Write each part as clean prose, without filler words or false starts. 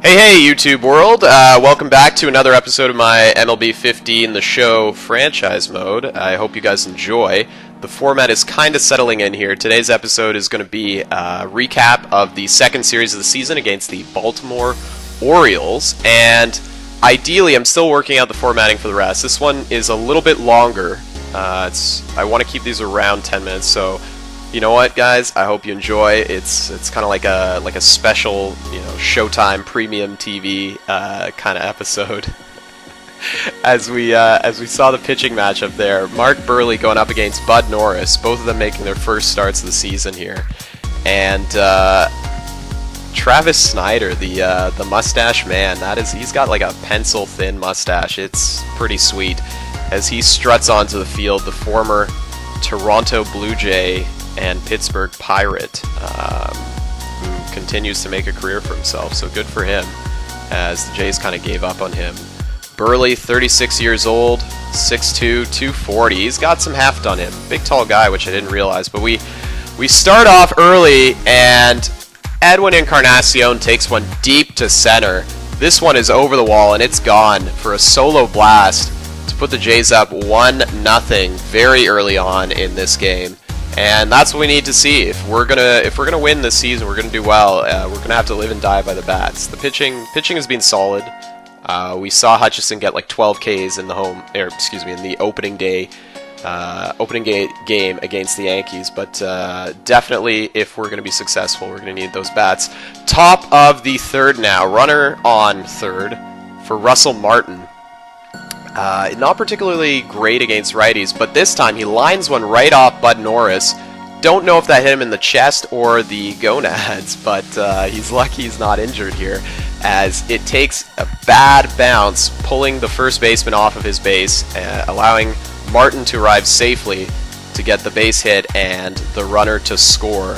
Hey, YouTube world! Welcome back to another episode of my MLB 15 The Show franchise mode. I hope you guys enjoy. The format is kind of settling in here. Today's episode is going to be a recap of the second series of the season against the Baltimore Orioles, and ideally I'm still working out the formatting for the rest. This one is a little bit longer. I want to keep these around 10 minutes, so you know what, guys? I hope you enjoy. It's kind of like a special, Showtime premium TV kind of episode. as we saw the pitching matchup there, Mark Buehrle going up against Bud Norris, both of them making their first starts of the season here, and Travis Snyder, the mustache man. He's got like a pencil thin mustache. It's pretty sweet as he struts onto the field. The former Toronto Blue Jay and Pittsburgh Pirate, who continues to make a career for himself, so good for him, as the Jays kind of gave up on him. Buehrle, 36 years old, 6'2", 240. He's got some heft on him. Big, tall guy, which I didn't realize. But we start off early, and Edwin Encarnacion takes one deep to center. This one is over the wall, and it's gone for a solo blast to put the Jays up 1-0 very early on in this game. And that's what we need to see. If we're gonna win this season, we're gonna do well. We're gonna have to live and die by the bats. The pitching has been solid. We saw Hutchison get like 12 Ks in the opening game against the Yankees. But definitely, if we're gonna be successful, we're gonna need those bats. Top of the third now. Runner on third for Russell Martin. Not particularly great against righties, but this time he lines one right off Bud Norris. Don't know if that hit him in the chest or the gonads, but he's lucky he's not injured here, as it takes a bad bounce, pulling the first baseman off of his base, allowing Martin to arrive safely to get the base hit and the runner to score,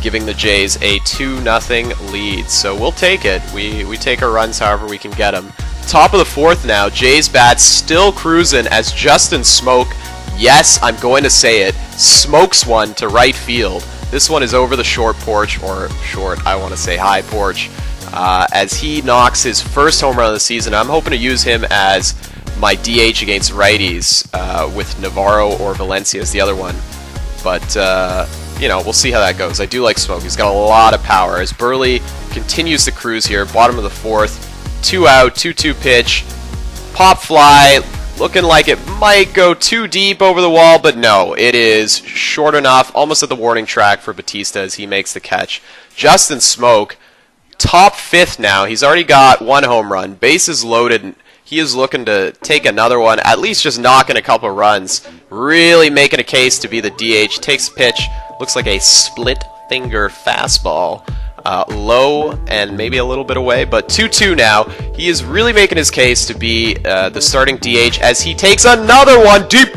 giving the Jays a 2-0 lead. So we'll take it. We take our runs however we can get them. Top of the fourth now, Jays bats still cruising as Justin Smoak, yes, I'm going to say it, smokes one to right field. This one is over the short porch, or short, I want to say high porch, as he knocks his first home run of the season. I'm hoping to use him as my DH against righties, with Navarro or Valencia as the other one. But, we'll see how that goes. I do like Smoak. He's got a lot of power as Buehrle continues to cruise here, bottom of the fourth. 2 out, 2-2 pitch, pop fly, looking like it might go too deep over the wall, but no, it is short enough, almost at the warning track for Batista as he makes the catch. Justin Smoak, top fifth now. He's already got one home run, bases loaded. He is looking to take another one, at least just knocking a couple runs, really making a case to be the DH. Takes the pitch, looks like a split finger fastball. Low and maybe a little bit away, but 2-2 now. He is really making his case to be the starting DH as he takes another one deep,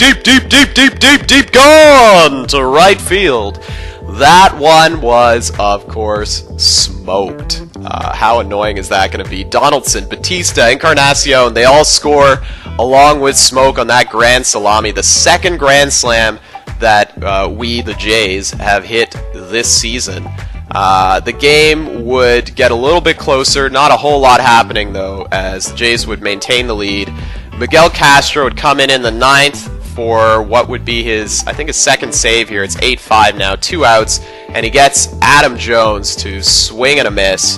gone to right field. That one was, of course, smoked. How annoying is that going to be? Donaldson, Batista, Encarnacion, they all score along with Smoak on that grand salami. The second grand slam that we, the Jays, have hit this season. The game would get a little bit closer, not a whole lot happening though, as the Jays would maintain the lead. Miguel Castro would come in the ninth for what would be his second save here. It's 8-5 now, 2 outs, and he gets Adam Jones to swing and a miss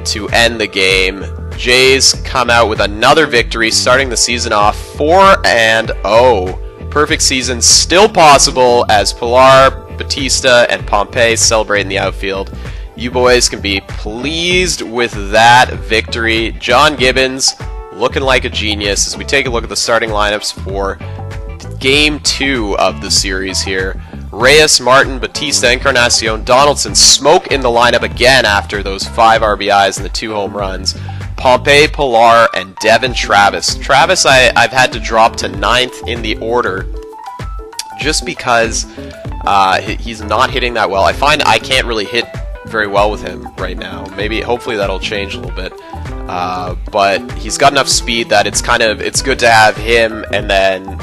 to end the game. Jays come out with another victory, starting the season off 4-0. Perfect season still possible as Pilar, Batista, and Pompey celebrate in the outfield. You boys can be pleased with that victory. John Gibbons looking like a genius as we take a look at the starting lineups for Game 2 of the series here. Reyes, Martin, Batista, Encarnacion, Donaldson, Smoak in the lineup again after those 5 RBIs and the 2 home runs. Pompey, Pilar, and Devin Travis. Travis I've had to drop to 9th in the order just because he's not hitting that well. I find I can't really hit very well with him right now. Hopefully that'll change a little bit. But he's got enough speed that it's good to have him and then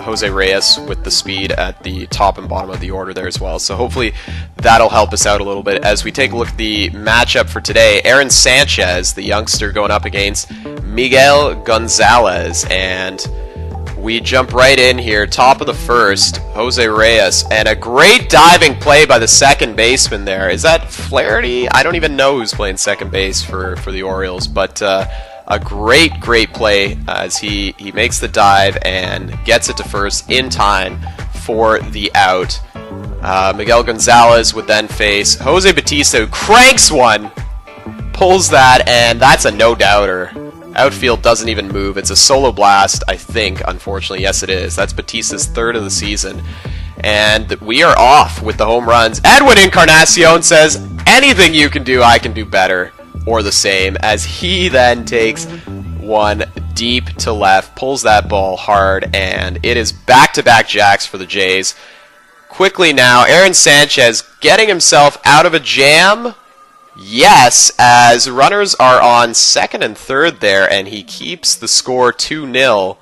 Jose Reyes with the speed at the top and bottom of the order there as well. So hopefully that'll help us out a little bit as we take a look at the matchup for today. Aaron Sanchez, the youngster, going up against Miguel Gonzalez, and we jump right in here. Top of the first, Jose Reyes, and a great diving play by the second baseman there. Is that Flaherty? I don't even know who's playing second base for the Orioles, but a great play as he makes the dive and gets it to first in time for the out. Miguel Gonzalez would then face Jose Bautista, who cranks one, pulls that, and that's a no-doubter. Outfield doesn't even move. It's a solo blast, I think, unfortunately. Yes, it is. That's Bautista's third of the season. And we are off with the home runs. Edwin Encarnacion says, anything you can do, I can do better, or the same, as he then takes one deep to left, pulls that ball hard, and it is back-to-back jacks for the Jays. Quickly now, Aaron Sanchez getting himself out of a jam. Yes, as runners are on second and third there, and he keeps the score 2-0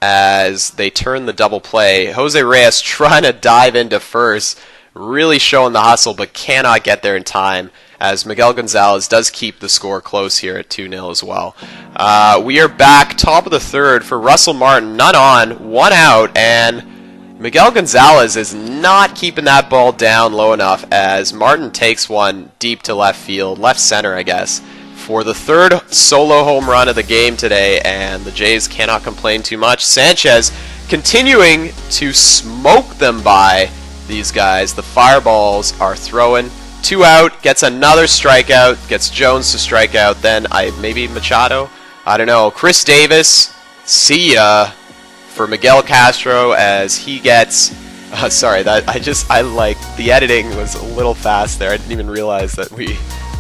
as they turn the double play. Jose Reyes trying to dive into first, really showing the hustle, but cannot get there in time, as Miguel Gonzalez does keep the score close here at 2-0 as well. We are back, top of the third for Russell Martin, none on, one out, and Miguel Gonzalez is not keeping that ball down low enough as Martin takes one deep to left field, left center I guess, for the third solo home run of the game today, and the Jays cannot complain too much. Sanchez continuing to smoke them by these guys. The fireballs are throwing. 2 out, gets another strikeout, gets Jones to strike out, then maybe Machado? I don't know. Chris Davis, see ya for Miguel Castro as he gets, sorry, the editing was a little fast there. I didn't even realize that we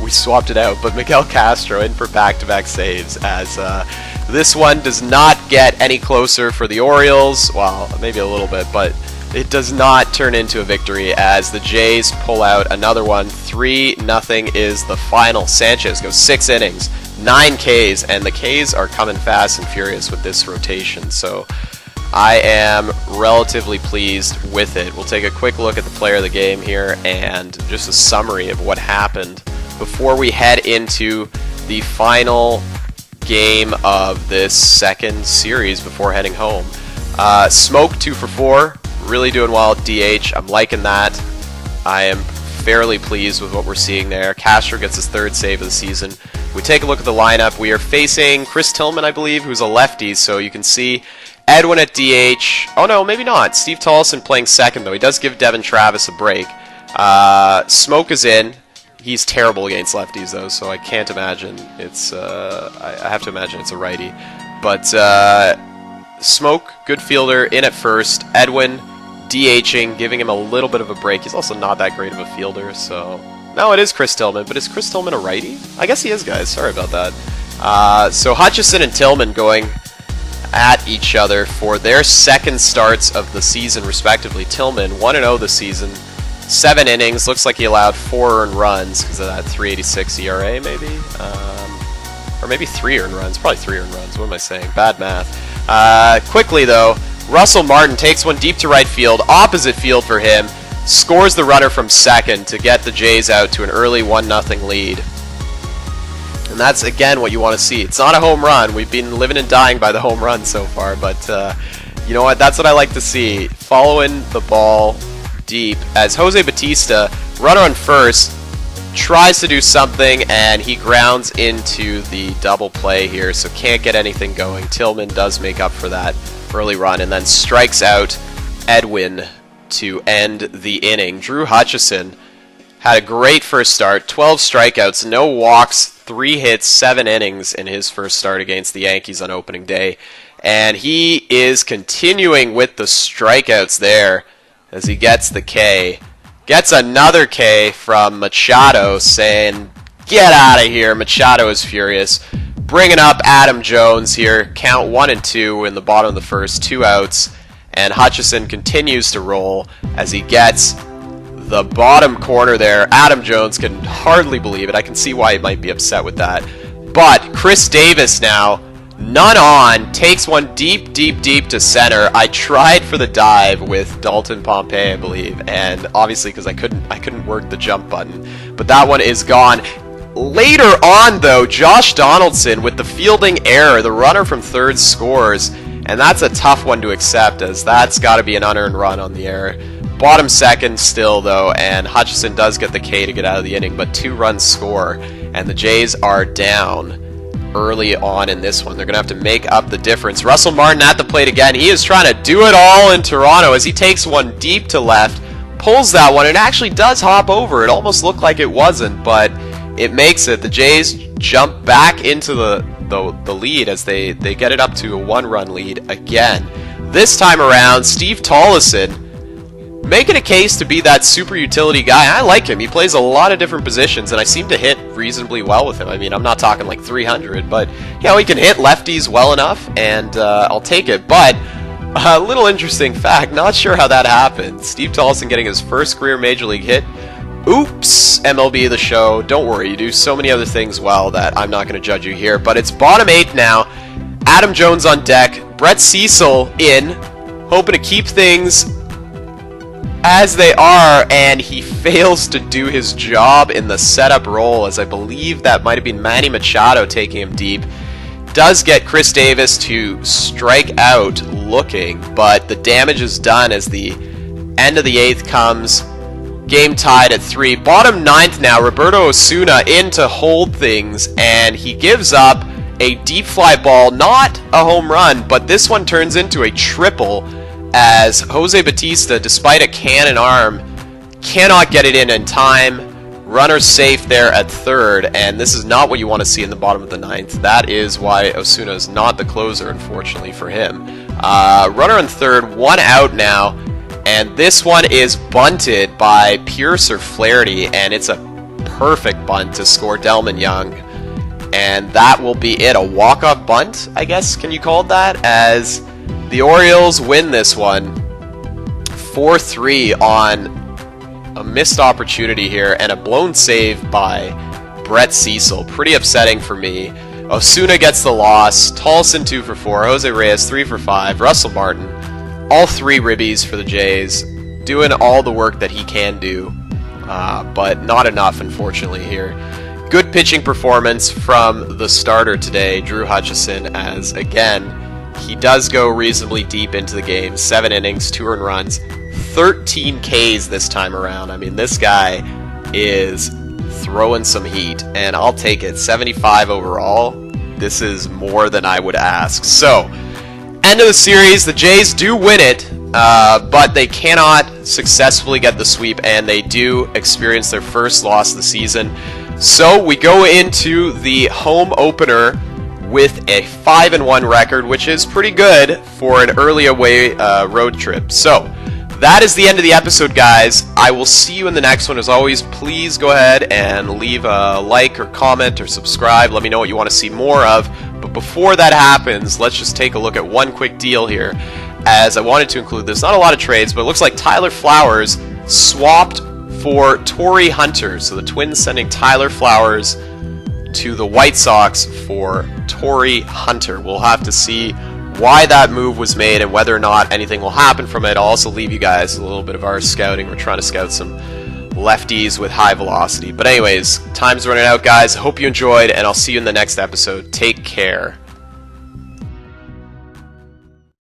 swapped it out, but Miguel Castro in for back-to-back saves as this one does not get any closer for the Orioles. Well, maybe a little bit, but it does not turn into a victory as the Jays pull out another one. 3-0 is the final. Sanchez goes 6 innings, 9 Ks, and the Ks are coming fast and furious with this rotation, so I am relatively pleased with it. We'll take a quick look at the player of the game here and just a summary of what happened before we head into the final game of this second series before heading home. Smoke 2 for 4, really doing well at DH. I'm liking that. I am fairly pleased with what we're seeing there. Castro gets his third save of the season. We take a look at the lineup. We are facing Chris Tillman, I believe, who's a lefty, so you can see Edwin at DH. Oh no, maybe not. Steve Tollefson playing second, though. He does give Devin Travis a break. Smoke is in. He's terrible against lefties, though, so I can't imagine it's... I have to imagine it's a righty. But Smoke, good fielder, in at first. Edwin DHing, giving him a little bit of a break. He's also not that great of a fielder, so... No, it is Chris Tillman, but is Chris Tillman a righty? I guess he is, guys. Sorry about that. So Hutchison and Tillman going at each other for their second starts of the season, respectively. Tillman, 1-0 this season, 7 innings. Looks like he allowed 4 earned runs because of that 3.86 ERA, maybe? Or maybe 3 earned runs. Probably 3 earned runs. What am I saying? Bad math. Quickly, though, Russell Martin takes one deep to right field, opposite field for him, scores the runner from second to get the Jays out to an early 1-0 lead. And that's, again, what you want to see. It's not a home run. We've been living and dying by the home run so far, but you know what? That's what I like to see. Following the ball deep as Jose Bautista, runner on first, tries to do something, and he grounds into the double play here, so can't get anything going. Tillman does make up for that early run, and then strikes out Edwin to end the inning. Drew Hutchison had a great first start, 12 strikeouts, no walks, 3 hits, 7 innings in his first start against the Yankees on opening day. And he is continuing with the strikeouts there as he gets the K. Gets another K from Machado saying, "Get out of here." Machado is furious. Bringing up Adam Jones here. Count 1 and 2 in the bottom of the first, 2 outs. And Hutchison continues to roll as he gets the bottom corner there. Adam Jones can hardly believe it. I can see why he might be upset with that. But Chris Davis now None on, takes one deep, deep, deep to center. I tried for the dive with Dalton Pompey, I believe, and obviously because I couldn't work the jump button, but that one is gone. Later on, though, Josh Donaldson with the fielding error, the runner from third scores, and that's a tough one to accept, as that's got to be an unearned run on the error. Bottom second still, though, and Hutchison does get the K to get out of the inning, but 2 runs score, and the Jays are down early on in this one. They're going to have to make up the difference. Russell Martin at the plate again. He is trying to do it all in Toronto as he takes one deep to left, pulls that one, and actually does hop over. It almost looked like it wasn't, but it makes it. The Jays jump back into the lead as they get it up to a 1-run lead again. This time around, Steve Tollefson making a case to be that super utility guy. I like him. He plays a lot of different positions, and I seem to hit reasonably well with him. I mean, I'm not talking like 300, but you know, he can hit lefties well enough, and I'll take it. But a little interesting fact, not sure how that happened. Steve Tollefson getting his first career major league hit. Oops, MLB the show. Don't worry, you do so many other things well that I'm not going to judge you here. But it's bottom 8 now. Adam Jones on deck. Brett Cecil in, hoping to keep things as they are, and he fails to do his job in the setup role, as I believe that might have been Manny Machado taking him deep. Does get Chris Davis to strike out looking, but the damage is done as the end of the 8th comes. Game tied at 3. Bottom 9th now, Roberto Osuna in to hold things, and he gives up a deep fly ball, not a home run, but this one turns into a triple, as Jose Bautista, despite a cannon arm, cannot get it in time. Runner safe there at third, and this is not what you want to see in the bottom of the 9th. That is why Osuna is not the closer, unfortunately for him. Runner on third, 1 out now, and this one is bunted by Pierce or Flaherty, and it's a perfect bunt to score Delman Young. And that will be it. A walk-off bunt, I guess, can you call it that? As the Orioles win this one 4-3 on a missed opportunity here and a blown save by Brett Cecil. Pretty upsetting for me. Osuna gets the loss. Tollefson 2 for 4. Jose Reyes 3 for 5. Russell Martin, all 3 ribbies for the Jays. Doing all the work that he can do, but not enough, unfortunately, here. Good pitching performance from the starter today, Drew Hutchison, as, again, he does go reasonably deep into the game. 7 innings, 2 earned runs, 13 Ks this time around. I mean, this guy is throwing some heat, and I'll take it. 75 overall. This is more than I would ask. So, end of the series. The Jays do win it, but they cannot successfully get the sweep, and they do experience their first loss of the season. So we go into the home opener with a 5-1 record, which is pretty good for an early away road trip. So that is the end of the episode, guys. I will see you in the next one. As always, please go ahead and leave a like or comment or subscribe. Let me know what you want to see more of. But before that happens, let's just take a look at one quick deal here, as I wanted to include this. Not a lot of trades, but it looks like Tyler Flowers swapped for Torrey Hunter. So the Twins sending Tyler Flowers to the White Sox for Torrey Hunter. We'll have to see why that move was made and whether or not anything will happen from it. I'll also leave you guys a little bit of our scouting. We're trying to scout some lefties with high velocity. But anyways, time's running out, guys. Hope you enjoyed, and I'll see you in the next episode. Take care.